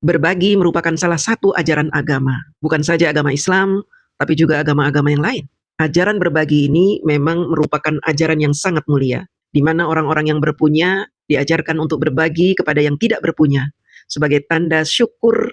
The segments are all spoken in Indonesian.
Berbagi merupakan salah satu ajaran agama, bukan saja agama Islam, tapi juga agama-agama yang lain. Ajaran berbagi ini memang merupakan ajaran yang sangat mulia, di mana orang-orang yang berpunya diajarkan untuk berbagi kepada yang tidak berpunya, sebagai tanda syukur,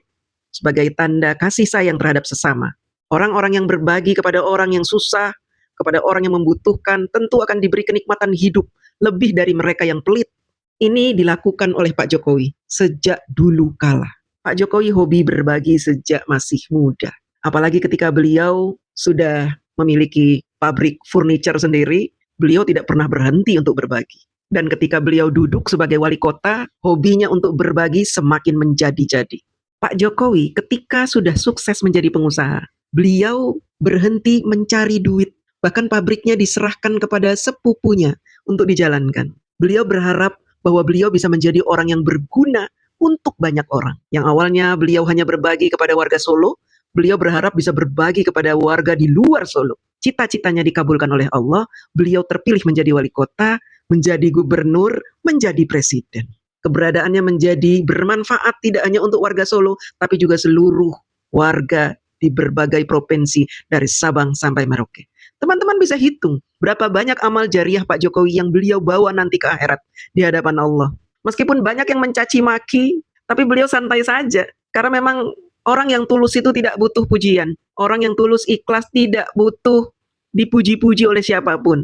sebagai tanda kasih sayang terhadap sesama. Orang-orang yang berbagi kepada orang yang susah, kepada orang yang membutuhkan, tentu akan diberi kenikmatan hidup lebih dari mereka yang pelit. Ini dilakukan oleh Pak Jokowi sejak dulu kala. Pak Jokowi hobi berbagi sejak masih muda. Apalagi ketika beliau sudah memiliki pabrik furniture sendiri, beliau tidak pernah berhenti untuk berbagi. Dan ketika beliau duduk sebagai wali kota, hobinya untuk berbagi semakin menjadi-jadi. Pak Jokowi ketika sudah sukses menjadi pengusaha, beliau berhenti mencari duit. Bahkan pabriknya diserahkan kepada sepupunya untuk dijalankan. Beliau berharap bahwa beliau bisa menjadi orang yang berguna untuk banyak orang. Yang awalnya beliau hanya berbagi kepada warga Solo, beliau berharap bisa berbagi kepada warga di luar Solo. Cita-citanya dikabulkan oleh Allah, beliau terpilih menjadi wali kota, menjadi gubernur, menjadi presiden. Keberadaannya menjadi bermanfaat tidak hanya untuk warga Solo, tapi juga seluruh warga di berbagai provinsi dari Sabang sampai Merauke. Teman-teman bisa hitung berapa banyak amal jariah Pak Jokowi yang beliau bawa nanti ke akhirat di hadapan Allah. Meskipun banyak yang mencaci maki, tapi beliau santai saja. Karena memang orang yang tulus itu tidak butuh pujian. Orang yang tulus ikhlas tidak butuh dipuji-puji oleh siapapun.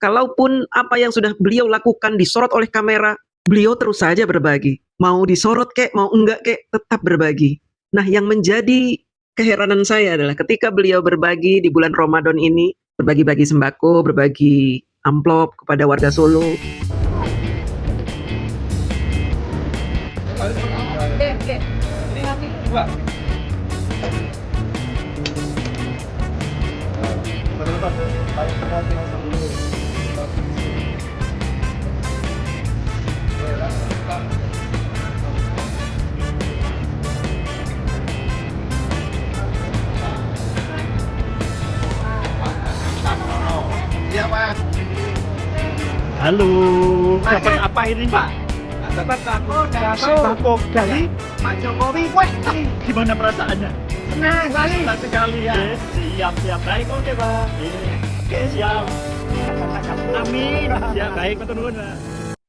Kalaupun apa yang sudah beliau lakukan disorot oleh kamera, beliau terus saja berbagi. Mau disorot kek, mau enggak kek, tetap berbagi. Nah, yang menjadi keheranan saya adalah ketika beliau berbagi di bulan Ramadan ini, berbagi-bagi sembako, berbagi amplop kepada warga Solo. Iya Pak. Halo, dapat apa ini Pak? Dapat Sembako dari Pak Jokowi. Wah, gimana perasaannya? senang sekali. Senang sekali ya. Siap, siap. Baik, oke Pak. Oke, siap. Amin. Siap, baik, matur nuwun Pak.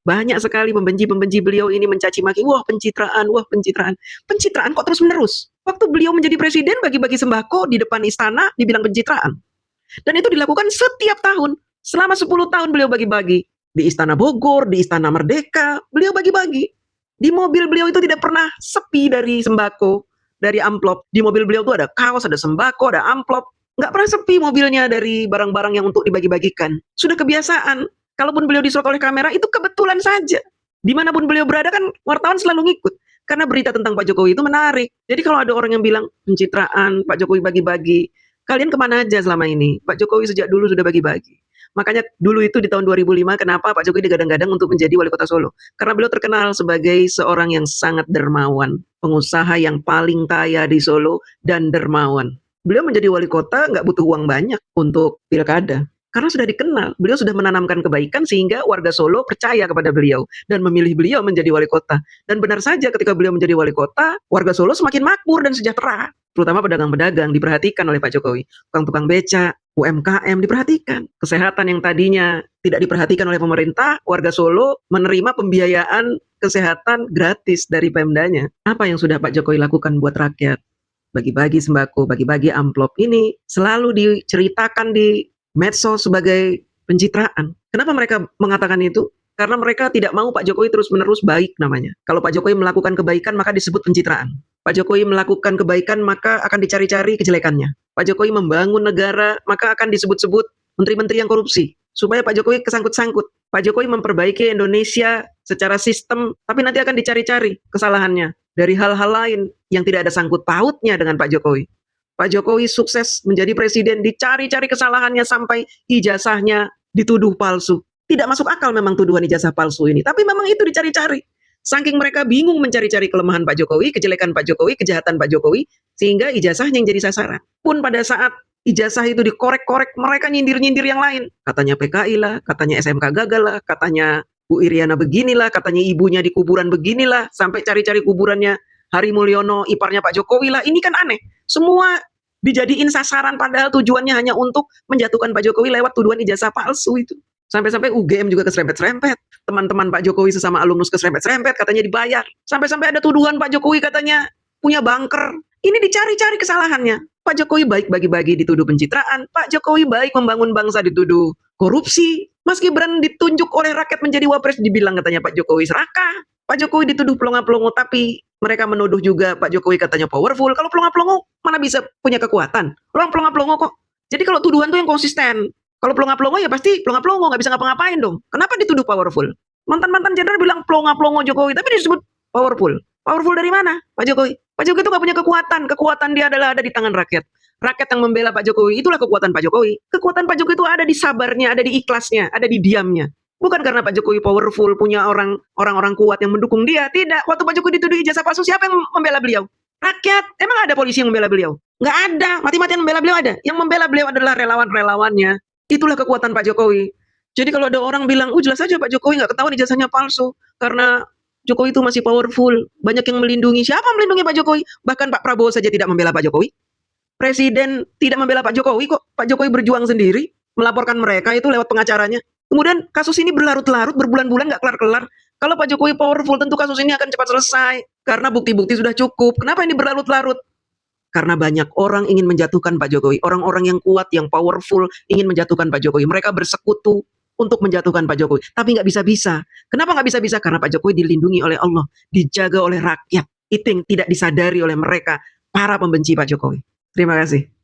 Banyak sekali pembenci-pembenci beliau ini mencaci maki, wah pencitraan, wah pencitraan. Pencitraan kok terus menerus? Waktu beliau menjadi presiden bagi-bagi sembako di depan istana dibilang pencitraan. Dan itu dilakukan setiap tahun. Selama 10 tahun beliau bagi-bagi. Di Istana Bogor, di Istana Merdeka, beliau bagi-bagi. Di mobil beliau itu tidak pernah sepi dari sembako, dari amplop. Di mobil beliau itu ada kaos, ada sembako, ada amplop. Nggak pernah sepi mobilnya dari barang-barang yang untuk dibagi-bagikan. Sudah kebiasaan. Kalaupun beliau disorot oleh kamera, itu kebetulan saja. Dimanapun beliau berada kan wartawan selalu ngikut. Karena berita tentang Pak Jokowi itu menarik. Jadi kalau ada orang yang bilang pencitraan, Pak Jokowi bagi-bagi, kalian kemana aja selama ini? Pak Jokowi sejak dulu sudah bagi-bagi. Makanya dulu itu di tahun 2005, kenapa Pak Jokowi digadang-gadang untuk menjadi wali kota Solo? Karena beliau terkenal sebagai seorang yang sangat dermawan, pengusaha yang paling kaya di Solo dan dermawan. Beliau menjadi wali kota nggak butuh uang banyak untuk pilkada. Karena sudah dikenal, beliau sudah menanamkan kebaikan sehingga warga Solo percaya kepada beliau dan memilih beliau menjadi wali kota. Dan benar saja ketika beliau menjadi wali kota, warga Solo semakin makmur dan sejahtera. Terutama pedagang-pedagang diperhatikan oleh Pak Jokowi. Tukang-tukang beca, UMKM diperhatikan. Kesehatan yang tadinya tidak diperhatikan oleh pemerintah, warga Solo menerima pembiayaan kesehatan gratis dari Pemdanya. Apa yang sudah Pak Jokowi lakukan buat rakyat? Bagi-bagi sembako, bagi-bagi amplop ini selalu diceritakan di medsos sebagai pencitraan. Kenapa mereka mengatakan itu? Karena mereka tidak mau Pak Jokowi terus-menerus baik namanya. Kalau Pak Jokowi melakukan kebaikan maka disebut pencitraan. Pak Jokowi melakukan kebaikan maka akan dicari-cari kejelekannya. Pak Jokowi membangun negara maka akan disebut-sebut menteri-menteri yang korupsi. Supaya Pak Jokowi kesangkut-sangkut. Pak Jokowi memperbaiki Indonesia secara sistem tapi nanti akan dicari-cari kesalahannya dari hal-hal lain yang tidak ada sangkut pautnya dengan Pak Jokowi. Pak Jokowi sukses menjadi presiden, dicari-cari kesalahannya sampai ijazahnya dituduh palsu. Tidak masuk akal memang tuduhan ijazah palsu ini, tapi memang itu dicari-cari. Saking mereka bingung mencari-cari kelemahan Pak Jokowi, kejelekan Pak Jokowi, kejahatan Pak Jokowi, sehingga ijazahnya yang jadi sasaran. Pun pada saat ijazah itu dikorek-korek, mereka nyindir-nyindir yang lain. Katanya PKI lah, katanya SMK gagal lah, katanya Bu Iriana beginilah, katanya ibunya di kuburan beginilah, sampai cari-cari kuburannya Hari Mulyono, iparnya Pak Jokowi lah. Ini kan aneh. Semua dijadiin sasaran padahal tujuannya hanya untuk menjatuhkan Pak Jokowi lewat tuduhan ijazah palsu itu. Sampai-sampai UGM juga keserempet-serempet. Teman-teman Pak Jokowi sesama alumnus keserempet-serempet, katanya dibayar. Sampai-sampai ada tuduhan Pak Jokowi katanya punya bunker. Ini dicari-cari kesalahannya. Pak Jokowi baik bagi-bagi dituduh pencitraan. Pak Jokowi baik membangun bangsa dituduh korupsi. Mas Gibran ditunjuk oleh rakyat menjadi wapres, dibilang katanya Pak Jokowi serakah. Pak Jokowi dituduh pelongo-pelongo, tapi mereka menuduh juga Pak Jokowi katanya powerful. Kalau pelongo-pelongo mana bisa punya kekuatan? Orang pelongo-pelongo kok. Jadi kalau tuduhan tuh yang konsisten. Kalau pelongo-pelongo ya pasti pelongo-pelongo, nggak bisa ngapa-ngapain dong. Kenapa dituduh powerful? Mantan-mantan jenderal bilang pelongo-pelongo Jokowi, tapi disebut powerful. Powerful dari mana Pak Jokowi? Pak Jokowi itu nggak punya kekuatan. Kekuatan dia adalah ada di tangan rakyat. Rakyat yang membela Pak Jokowi, itulah kekuatan Pak Jokowi. Kekuatan Pak Jokowi itu ada di sabarnya, ada di ikhlasnya, ada di diamnya. Bukan karena Pak Jokowi powerful, punya orang-orang kuat yang mendukung dia. Tidak. Waktu Pak Jokowi dituduh ijazah palsu, siapa yang membela beliau? Rakyat. Emang ada polisi yang membela beliau? Nggak ada. Mati-matian membela beliau ada. Yang membela beliau adalah relawan-relawannya. Itulah kekuatan Pak Jokowi. Jadi kalau ada orang bilang, jelas aja Pak Jokowi nggak ketahuan ijazahnya palsu. Karena Jokowi itu masih powerful. Banyak yang melindungi. Siapa yang melindungi Pak Jokowi? Bahkan Pak Prabowo saja tidak membela Pak Jokowi. Presiden tidak membela Pak Jokowi kok. Pak Jokowi berjuang sendiri. Melaporkan mereka itu lewat pengacaranya. Kemudian kasus ini berlarut-larut, berbulan-bulan nggak kelar-kelar. Kalau Pak Jokowi powerful, tentu kasus ini akan cepat selesai. Karena bukti-bukti sudah cukup. Kenapa ini berlarut-larut? Karena banyak orang ingin menjatuhkan Pak Jokowi. Orang-orang yang kuat, yang powerful, ingin menjatuhkan Pak Jokowi. Mereka bersekutu untuk menjatuhkan Pak Jokowi. Tapi nggak bisa-bisa. Kenapa nggak bisa-bisa? Karena Pak Jokowi dilindungi oleh Allah. Dijaga oleh rakyat. Itu yang tidak disadari oleh mereka, para pembenci Pak Jokowi. Terima kasih.